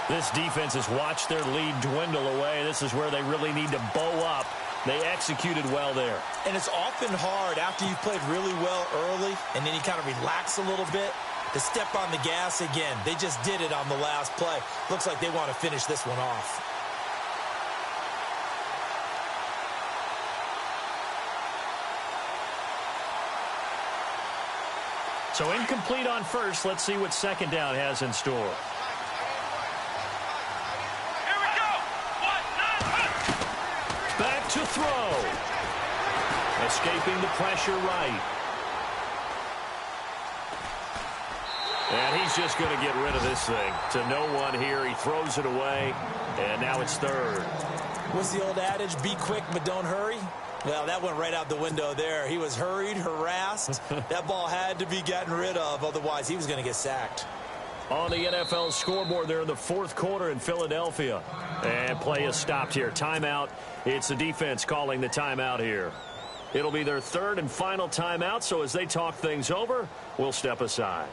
This defense has watched their lead dwindle away. This is where they really need to bow up. They executed well there. And it's often hard after you've played really well early and then you kind of relax a little bit to step on the gas again. They just did it on the last play. Looks like they want to finish this one off. So incomplete on first. Let's see what second down has in store. Here we go. Back to throw. Escaping the pressure right. And he's just going to get rid of this thing. To no one here. He throws it away. And now it's third. What's the old adage? Be quick, but don't hurry. Well, that went right out the window there. He was hurried, harassed. That ball had to be gotten rid of. Otherwise, he was going to get sacked. On the NFL scoreboard there in the fourth quarter in Philadelphia. And play is stopped here. Timeout. It's the defense calling the timeout here. It'll be their third and final timeout, so as they talk things over, we'll step aside.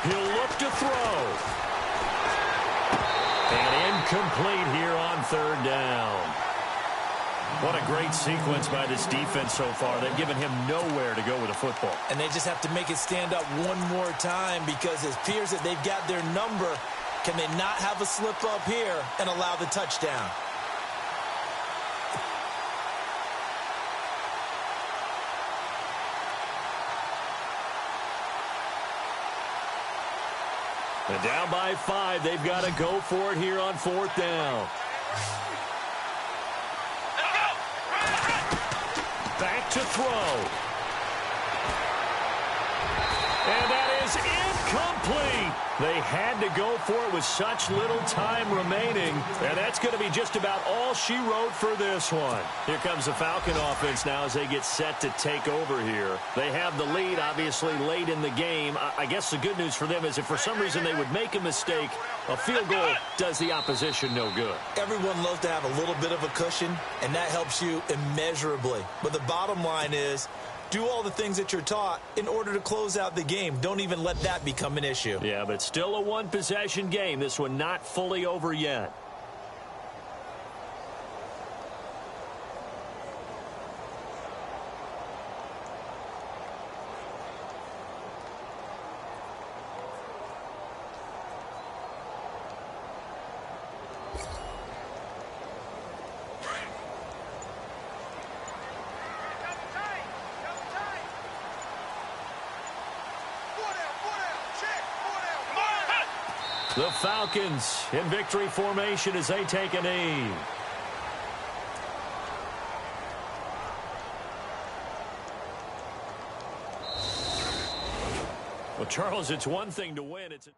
He'll look to throw. And incomplete here on third down. What a great sequence by this defense so far. They've given him nowhere to go with the football. And they just have to make it stand up one more time because it appears that they've got their number. Can they not have a slip up here and allow the touchdown? And down by 5, they've got to go for it here on fourth down. Back to throw. And that is incomplete. They had to go for it with such little time remaining. And that's going to be just about all she wrote for this one. Here comes the Falcon offense now as they get set to take over here. They have the lead, obviously, late in the game. I guess the good news for them is if for some reason they would make a mistake, a field goal does the opposition no good. Everyone loves to have a little bit of a cushion, and that helps you immeasurably. But the bottom line is, do all the things that you're taught in order to close out the game. Don't even let that become an issue. Yeah, but still a one-possession game. This one not fully over yet. The Falcons in victory formation as they take a knee. Well, Charles, it's one thing to win. It's